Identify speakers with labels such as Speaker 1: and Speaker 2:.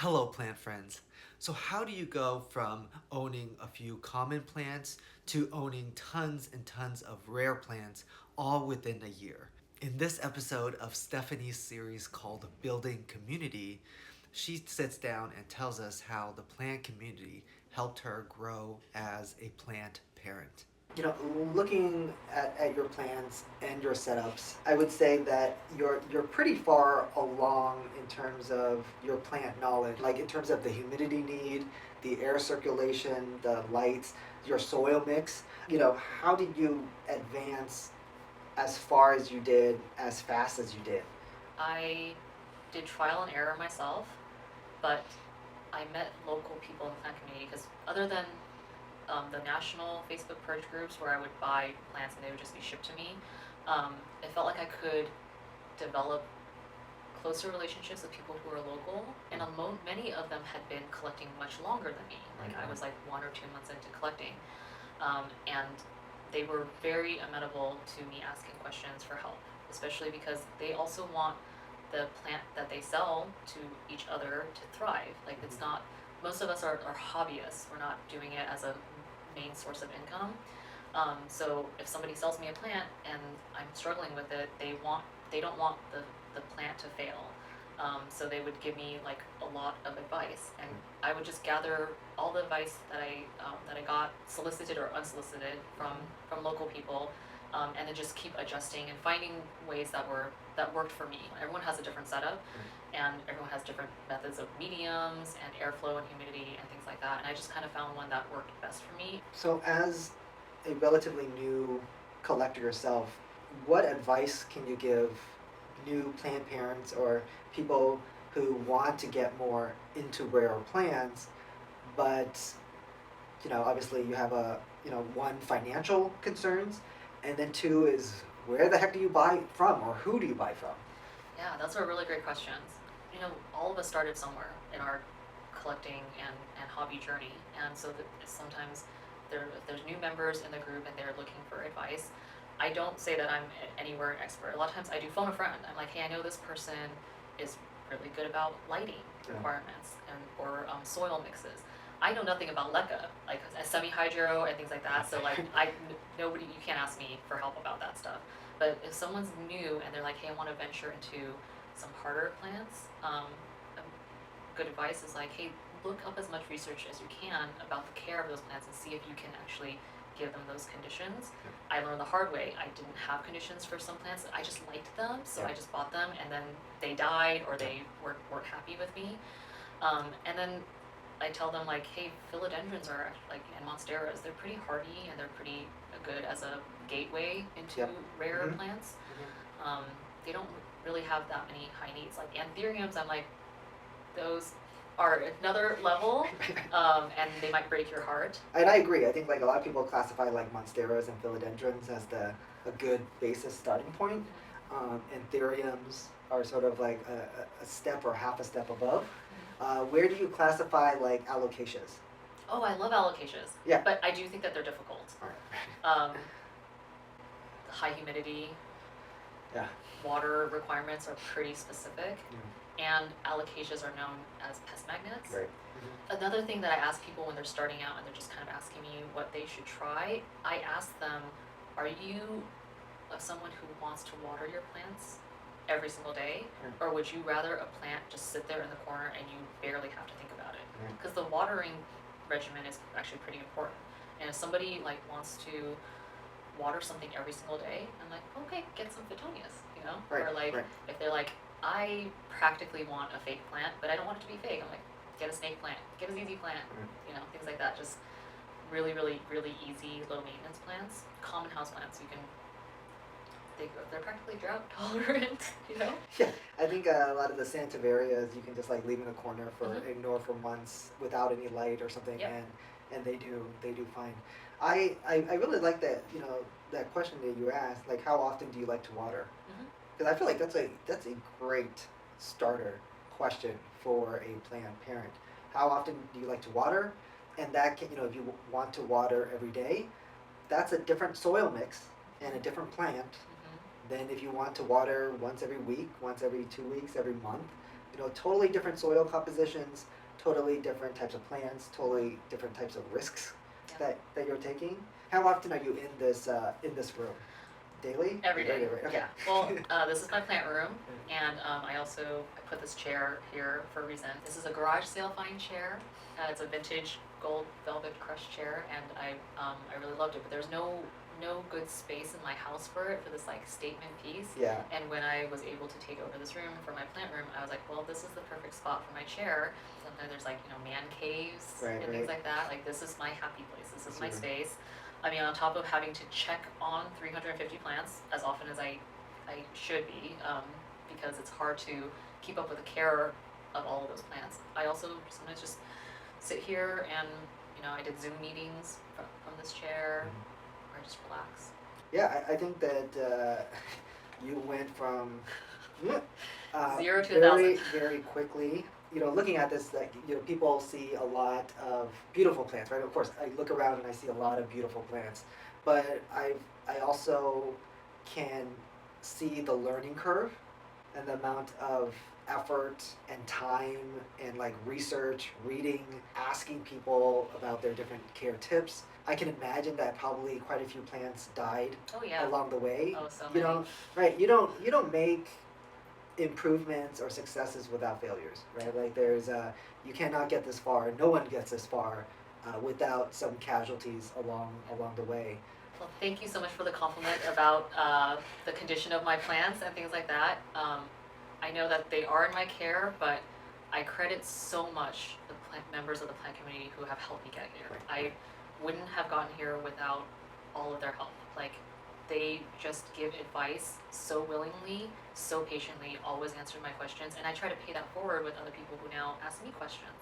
Speaker 1: Hello, plant friends. So, how do you go from owning a few common plants to owning tons and tons of rare plants all within a year? In this episode of Stephanie's series called Building Community, she sits down and tells us how the plant community helped her grow as a plant parent. Looking at your plans and your setups, I would say that you're pretty far along in terms of your plant knowledge, like in terms of the humidity need, the air circulation, the lights, your soil mix. How did you advance as far as you did, as fast as you did?
Speaker 2: I did trial and error myself, but I met local people in the plant community because other than the national Facebook purge groups where I would buy plants and they would just be shipped to me, it felt like I could develop closer relationships with people who are local, and many of them had been collecting much longer than me. Like I was like 1 or 2 months into collecting, and they were very amenable to me asking questions for help, especially because they also want the plant that they sell to each other to thrive. Like it's not, most of us are hobbyists. We're not doing it as a main source of income. So if somebody sells me a plant and I'm struggling with it, they don't want the plant to fail. So they would give me like a lot of advice, and I would just gather all the advice that I got, solicited or unsolicited, from local people, and then just keep adjusting and finding ways that worked for me. Everyone has a different setup, and everyone has different methods of mediums and airflow and humidity and things like that. And I just kind of found one that worked best for me.
Speaker 1: So, as a relatively new collector yourself, what advice can you give new plant parents or people who want to get more into rare plants, but obviously you have one, financial concerns, and then two is where the heck do you buy from or who do you buy from?
Speaker 2: Yeah, those are really great questions. All of us started somewhere in our collecting and hobby journey, and so that sometimes if there's new members in the group and they're looking for advice, I don't say that I'm anywhere an expert. A lot of times I do phone a friend. I'm like, hey, I know this person is really good about lighting requirements or soil mixes. I know nothing about LECA, like a semi-hydro and things like that. So like nobody, you can't ask me for help about that stuff. But if someone's new and they're like, hey, I want to venture into some harder plants, good advice is like, hey, look up as much research as you can about the care of those plants and see if you can actually give them those conditions. I learned the hard way. I didn't have conditions for some plants. I just liked them, so I just bought them, and then they died or they weren't happy with me. And then I tell them like, hey, philodendrons are like, and monsteras, they're pretty hardy and they're pretty good as a gateway into rare plants. They don't really have that many high needs. Like anthuriums, I'm like, those are another level, and they might break your heart.
Speaker 1: And I agree. I think like a lot of people classify like monsteras and philodendrons as a good basis starting point. Anthuriums are sort of like a step or half a step above. Where do you classify like alocasias?
Speaker 2: Oh, I love alocasias.
Speaker 1: Yeah.
Speaker 2: But I do think that they're difficult.
Speaker 1: All right.
Speaker 2: High humidity,
Speaker 1: Yeah.
Speaker 2: water requirements are pretty specific, and alocasias are known as pest magnets.
Speaker 1: Right.
Speaker 2: Another thing that I ask people when they're starting out and they're just kind of asking me what they should try, I ask them, are you someone who wants to water your plants every single day, or would you rather a plant just sit there in the corner and you barely have to think about it? Because the watering regimen is actually pretty important. And if somebody like wants to water something every single day, I'm like, okay, get some Phitonias,
Speaker 1: Right,
Speaker 2: or like if they're like, I practically want a fake plant, but I don't want it to be fake. I'm like, get a snake plant, get a ZZ plant, things like that. Just really, really, really easy, low maintenance plants. Common house plants, they're practically drought tolerant,
Speaker 1: Yeah, I think a lot of the Santiverias you can just like leave in a corner for ignore for months without any light or something, and they do fine. I really like that that question that you asked, like how often do you like to water? Because I feel like that's a great starter question for a plant parent. How often do you like to water? And that can, if you want to water every day, that's a different soil mix and a different plant than if you want to water once every week, once every 2 weeks, every month. totally different soil compositions, totally different types of plants, totally different types of risks
Speaker 2: Yeah.
Speaker 1: that you're taking. How often are you in this room? Daily?
Speaker 2: Every day.
Speaker 1: Right. Okay.
Speaker 2: Yeah. Well, this is my plant room, and I put this chair here for a reason. This is a garage sale find chair. It's a vintage gold velvet crushed chair, and I really loved it. But there's no good space in my house for it, for this like statement piece.
Speaker 1: Yeah.
Speaker 2: And when I was able to take over this room for my plant room, I was like, well, this is the perfect spot for my chair. Sometimes there's like man caves
Speaker 1: Right,
Speaker 2: and things
Speaker 1: right.
Speaker 2: like that. Like this is my happy place. This is my
Speaker 1: Sure.
Speaker 2: space. I mean, on top of having to check on 350 plants as often as I should be, because it's hard to keep up with the care of all of those plants. I also sometimes just sit here and, I did Zoom meetings from this chair, or I just relax.
Speaker 1: Yeah, I think that you went from
Speaker 2: 0 to
Speaker 1: very
Speaker 2: 1,000.
Speaker 1: very quickly. Looking at this, like people see a lot of beautiful plants, right? Of course, I look around and I see a lot of beautiful plants, but I also can see the learning curve and the amount of effort and time and like research, reading, asking people about their different care tips. I can imagine that probably quite a few plants died
Speaker 2: Oh yeah.
Speaker 1: along the way.
Speaker 2: Oh, so many.
Speaker 1: Right? You don't make improvements or successes without failures, right? Like you cannot get this far. No one gets this far without some casualties along the way.
Speaker 2: Well, thank you so much for the compliment about the condition of my plants and things like that. I know that they are in my care, but I credit so much the members of the plant community who have helped me get here. I wouldn't have gotten here without all of their help. Like, they just give advice so willingly, so patiently, always answer my questions, and I try to pay that forward with other people who now ask me questions.